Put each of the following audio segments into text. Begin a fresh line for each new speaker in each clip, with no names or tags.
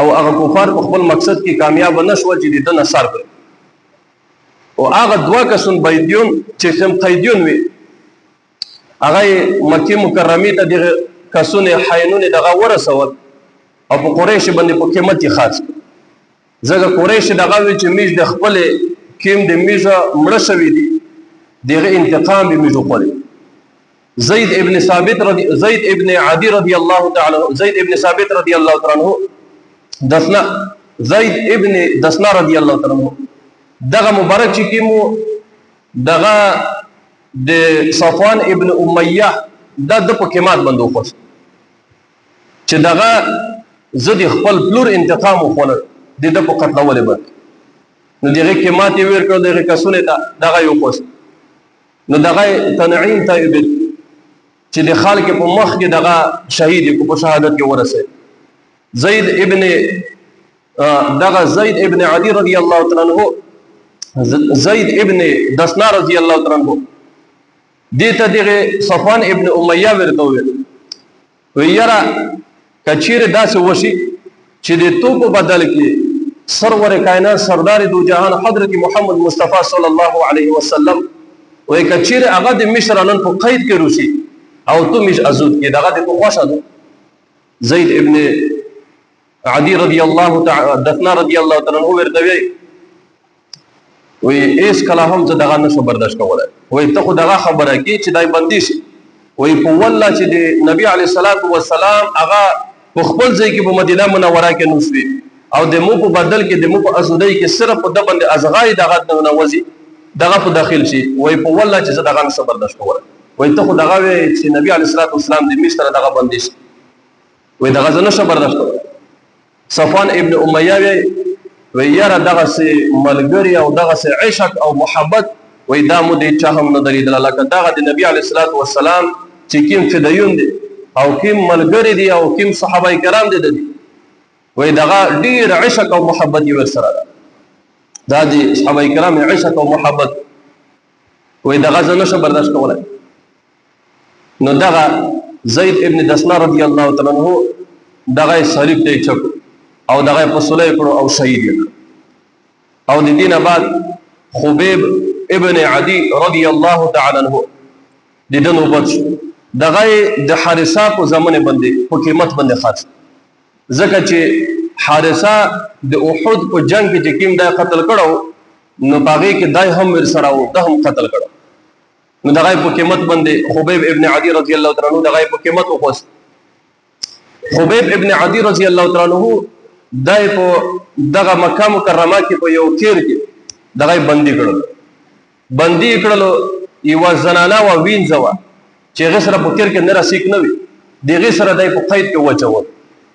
او هغه کفار په خپل مقصد کې کامیاب نه شول چې د نصر کړ او هغه دوا کسون بيديون چې سم قیدیون وي هغه مکه مکرمه ته د کسونه حینون دغه ورسول او په قریش باندې په قیمت خاص زګه قریش دغه چې میز د خپل کیم د میزه مړ شوی دي دغه انتقام به میزه خوري زید ابن ثابت رضی عدی رضی الله تعالی زید ابن ثابت رضی الله تعالی عنہ زید ابن دسنا رضی الله تعالی عنہ دغه مبارک چې کیمو دغه د صفوان ابن امیہ د په قیمت باندې وخت چې دغه زدي خپل پلور انتقام وخوړ د په قتلول باندې نو دغه قیمت یې ورکړ دغه کسونه دغه یو کوس نو دغه تنعیم طيب چې د خالق په مخ کې دغه شهید کو په شهادت کې ورسه زید ابن عدی رضی الله تعالی عنہ زید ابن دسنا رضی الله تعالی عنہ دیته دغه صفوان ابن امیہ ورته ویرا کچیر داسې وشي چې د تو په بدل کې سرور کائنات سردار دو جهان حضرت محمد مصطفی صلی الله علیه وسلم وای کچیر هغه د مصر نن په قید کې روشي او تو مش ازود کې دغه د خوښه ده زید ابن عدی رضی الله تعالی دثنا رضی الله تعالی عنہ ورته وی ایس کله هم زه دغه نشو برداشت کولای وای ته خو دغه خبره کی چې دای بندي شي وای په والله چې د نبی علی صلوات و سلام هغه په خپل ځای کې په مدینه منوره کې نوسوي او د مو په بدل کې د مو په ازودۍ کې صرف په د باندې ازغای دغه نوځي دغه په داخل شي وای په والله چې زه دغه نشو برداشت کولای وای ته خو دغه چې نبی علی صلوات و سلام د مصر دغه بندي شي وای دغه زه نشو برداشت کولای صفوان ابن امیہ وی یاره دغه سي ملګری او دغه سي عشق او محبت وی دا مو دې چا هم نه دلیدل لکه دغه د نبی علیه الصلاۃ والسلام چې کوم فدایون دي او کوم ملګری دي او کوم صحابه کرام دي وی دغه ډیر عشق او محبت یې ورسره دا دي صحابه کرام عشق او محبت وی دغه زنه شو برداشت کولای نو دغه زید ابن دسنا رضی الله تعالی عنہ دغه صلیب ته چک او دغه فصله کړو او شهید کړو او د دینه بعد خبیب ابن عدی رضی الله تعالی عنہ د دنو بچ دغه د حارثه په زمانه باندې په قیمت باندې خاص ځکه چې حارثه د احد په جنگ کې چې کیم دا قتل کړو نو باغې کې دای هم ور سره وو د هم قتل کړو نو دغه په قیمت باندې خبیب ابن عدی رضی الله تعالی عنہ دغه په قیمت وخوست خبیب ابن عدی رضی الله تعالی عنہ دای په دغه مکه مکرمه کې په یو کیر کې دغه بندي کړل یو زنانه و وینځوا چې غسر په کیر کې نه رسیک نه وي دغه سره دای په قید کې وچول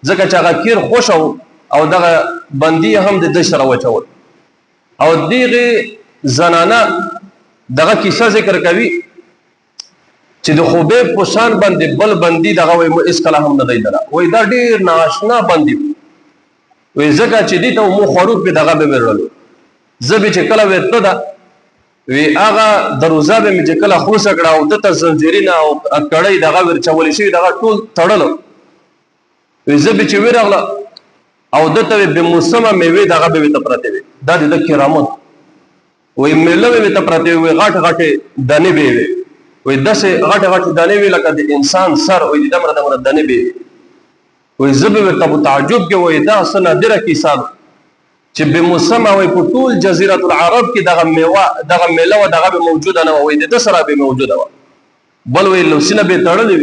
ځکه چې هغه کیر خوش او دغه بندي هم د سره وچول او دغه زنانه دغه کیسه ذکر کوي چې د خبیب په شان باندې بل بندي دغه وای مو اس کله هم نه دی دلا وای دا ډیر ناشنا بندي وی زکه چې دي ته مو خروج به دغه به ورل زبې چې کله ورته دا وی هغه دروازه به چې کله خو سکړه او د زنجیرینه او کړای دغه ور چول شي دغه ټول تړلو وی زبې چې ورغله او دته به موسمه میوه دغه به ته پراته وي دا د کرامت وی مله به ته پراته وي غټ دانه به وي دسه غټ دانه وی لکه د انسان سر وي د مرده دانه به وی زبه ورته تعجب کې وای دا سنه دره کې صاحب چې به موسمه وای په ټول جزیره العرب کې دغه میوه دغه میله دغه موجوده نه وای د سره به موجوده و بل وی لو سینه به تړلې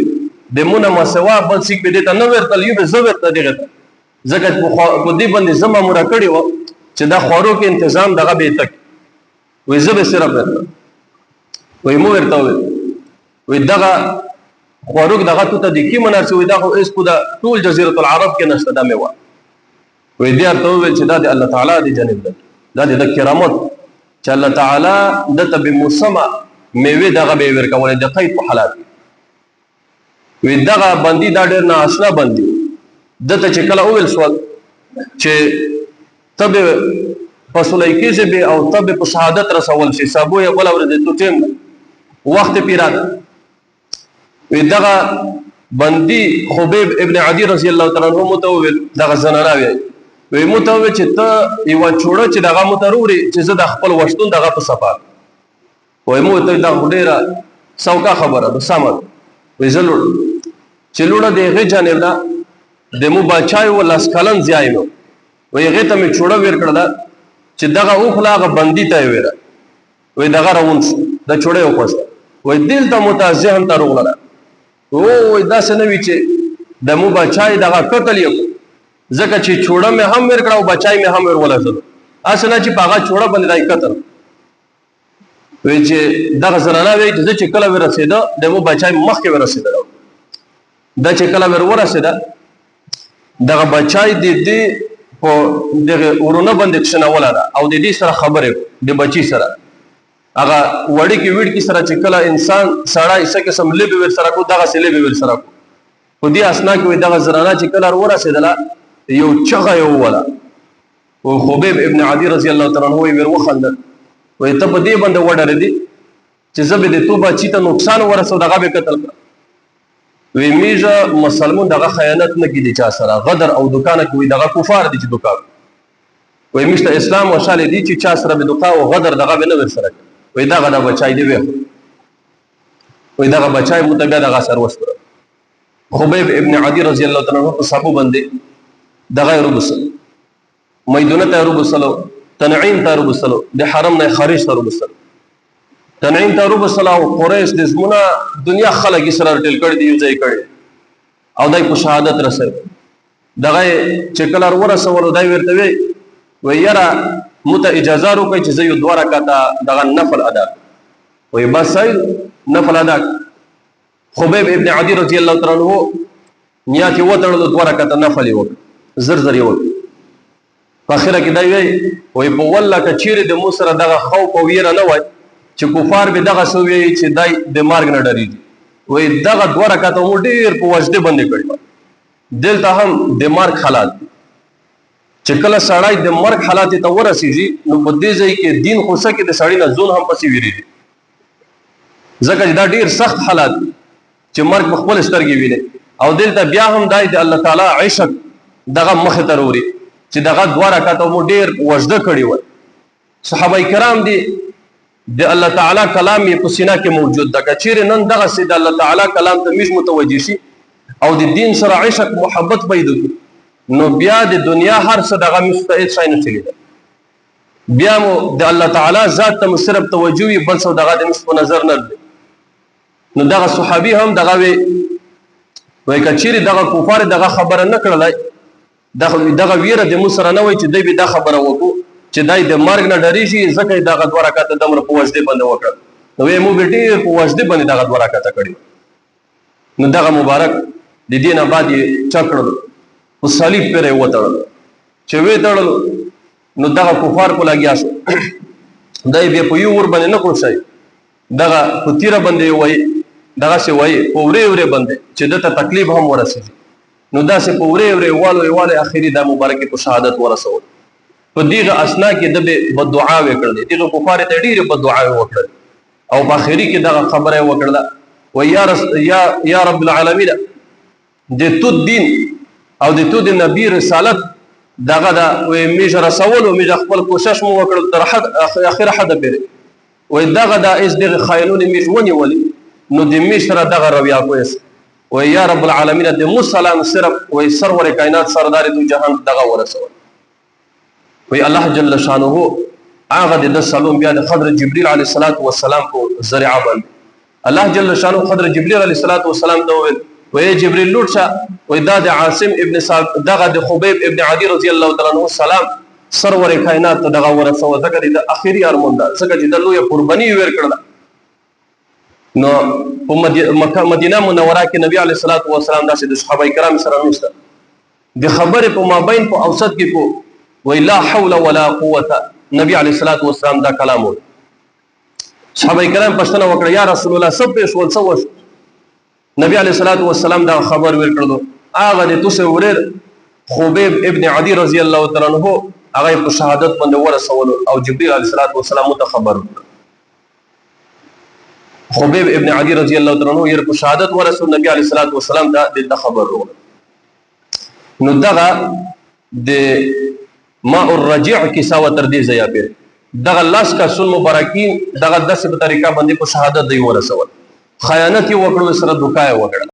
د مونږه مسوا بل څه به دته نو ورته یو به زبر ته دغه زګت په دې باندې زما مور کړی و چې دا خورو کې تنظیم دغه به تک وی زبه سره ورته وی مو ورته وی دغه خوروک دغه ته د کی مناسب دا خو اس کو د ټول جزیره العرب کې نشته دا میوه وې دې ارته ویل چې دا د الله تعالی دی جنب ده دا د کرامت چې الله تعالی د تب موسمه میوه دغه به ورکول د قید په حالات وې دغه بندي دا ډېر نه آشنا بندي دته چې کله اول سوال چې تب فصلای کېږي به او تب په شهادت رسول شي سبو یې بل ورته تو ټیم وخت پیرات وی دغه بندي خبیب ابن عدی رضی الله تعالی عنہ متوول دغه زنانه وی وی مو ته وی چې ته یو چوړه چې دغه متروري چې زه د خپل وشتون دغه په صفه وی مو ته دا ډیره سوکا خبره ده سمه وی زلوړ چې لوړه دغه جانب دا د مو بچای و لاس کلن ځای نو وی هغه ته می چوړه ور کړل چې دغه او خلاغه بندي ته ویره وی دغه روان د چوړه او پس وی دل ته متازهم ته روغله او دا سنوي چې د مو بچای دغه قتل یو ځکه چې چوړه مې هم ور کړو بچای مې هم ور ولزل اصله چې پاغه چوړه باندې دای قتل وی چې دغه زنانه وی چې کله ورسېده د مو بچای مخ کې ورسېده دا چې کله ورسېده دغه بچای د دې په دغه ورونه باندې څنګه ولاده او د دې سره خبره د بچی سره هغه وړي کې وړ کې سره چې کله انسان سړی څه قسم لبي ور سره کو دغه سلبي ور سره کو په دې اسنا کې دغه زنانه چې کله ورسېدله یو چغه یو ولا او خبیب ابن عدی رضی الله تعالی عنہ ور وخندل وې ته په دې باندې وډر دي چې زبې د توبه چې ته نقصان ورسو دغه به قتل کړ وی میجه مسلمان دغه خیانت نه کیدی چا سره غدر او دکانه کوي دغه کفار دي چې دکان وی میشته اسلام وشاله دي چې چا سره به دکا او غدر دغه به نه ور سره وی دغه د بچای دی وی دغه بچای متبع دغه سر وستره خبیب ابن عدی رضی الله تعالی عنہ په صحابه باندې دغه ربسل میدونه ته ربسلو تنعیم ته ربسلو د حرم نه خارج ته ربسل تنعیم ته ربسل او قریش د زمونه دنیا خلک سره ټل کړي دی ځای کړي او دای په شهادت رسل دغه چې کله ورسول دای ورته وی یرا مت اجازه وکړي چې زه یو دوه رکعاته دغه نفل ادا وي بس نفل ادا خبیب ابن عدی رضی الله تعالی عنہ نیت یو تړل دوه رکعاته نفل یو زر زر یو په اخره کې دی وی په والله کچیر د مو سره دغه خوف او ویره نه وای چې کفار به دغه سوي چې دای د مارګ نه ډری وی دغه دوه رکعاته مو ډیر په وجده باندې کړی دلته هم د مارګ حالات چې کله سړی د مرګ حالات ته ورسیږي نو په دې ځای کې دین خوسه کې د سړی نه ځون هم پسې ویریږي ځکه دا ډیر سخت حالات چې مرګ په خپل سترګې ویني او دلته بیا هم دای د الله تعالی عشق دغه مخ ته وروړي چې دغه دوه رکعاته مو ډیر وجده کړی و صحابه کرام دي د الله تعالی کلام یې په سینه کې موجود ده چې نن دغه سید الله تعالی کلام ته میش متوجي شي او د دین سره عشق محبت پیدا کړي نو بیا د دنیا هر څه دغه مستعد شای نه چلی بیا مو د الله تعالی ذات ته صرف توجه وي بل څه دغه د مس په نظر نه نو دغه صحابي هم دغه وای کچيري دغه کفار دغه خبره نه کړلای دغه ویره د مصر نه وای چې دوی به دا خبره وکړو چې دای د مرګ نه ډری شي ځکه دغه دوه رکعاته دمر په وجده باندې وکړ نو مو به ډیر په وجده باندې دغه دوه رکعاته کړی نو دغه مبارک د دین آباد چکړل او صلیب پر وتړل چې وې تړل نو دغه کفار په لګیا شو دای به په یو ور باندې نه کوشای دغه پتیره باندې وای دغه څه وای اورې اورې باندې چې دته تکلیف هم ورسېږي نو دا څه اورې اورې والو اخیری د مبارکي په شهادت ورسول په دغه اسنا کې د بدعا وکړل دغه کفار ته ډیره بدعا وکړل او په اخیری کې دغه خبره وکړه و یا رب العالمین د تو دین او د تو د نبی رسالت دغه دا میجه رسول او میجه خپل کوشش مو وکړ تر حد اخر حد پره و دغه دا اس دغه خایلون میجونی ولی نو د میشره دغه رویا کویس و یا رب العالمین د مسلم صرف و سرور کائنات سردار دو جهان دغه ورسول و الله جل شانه هغه د سلام بیا د حضرت جبرئیل علیه السلام کو ذریعہ باندې الله جل شانه حضرت جبرئیل علیه السلام ته ویل وې جبرئیل لوټه وې دا د عاصم ابن صاحب دغه د خبیب ابن عدی رضی الله تعالی عنہ سلام سرور کائنات دغه ورسو دغه د اخیری ارمان دا څنګه چې د لوی قربانی ور کړل نو په مدینه منوره کې نبی علیه الصلاۃ والسلام داسې د صحابه کرام سره نوسته د خبره په مابین په اوسط کې کو وې لا حول ولا قوه نبی علیه الصلاۃ والسلام دا کلام و صحابه کرام پښتنه وکړه یا رسول الله سب پیش ول سو نبی علیہ الصلوۃ والسلام دا خبر ورکړو هغه د توسه ورر خبیب ابن عدی رضی الله تعالی عنہ هغه په شهادت باندې ورسول او جبرئیل علیہ الصلوۃ والسلام ته خبر خبیب ابن عدی رضی الله تعالی عنہ یې په شهادت ورسول نبی علیہ الصلوۃ والسلام دا د خبر ورو نو دغه د ماء الرجع کیسا و تر دې ځایه پورې دغه لاس کسون مبارکین دغه داسې په طریقه باندې په شهادت دی ورسول، خیانت یې وکړل، سره دوکه یې وکړه.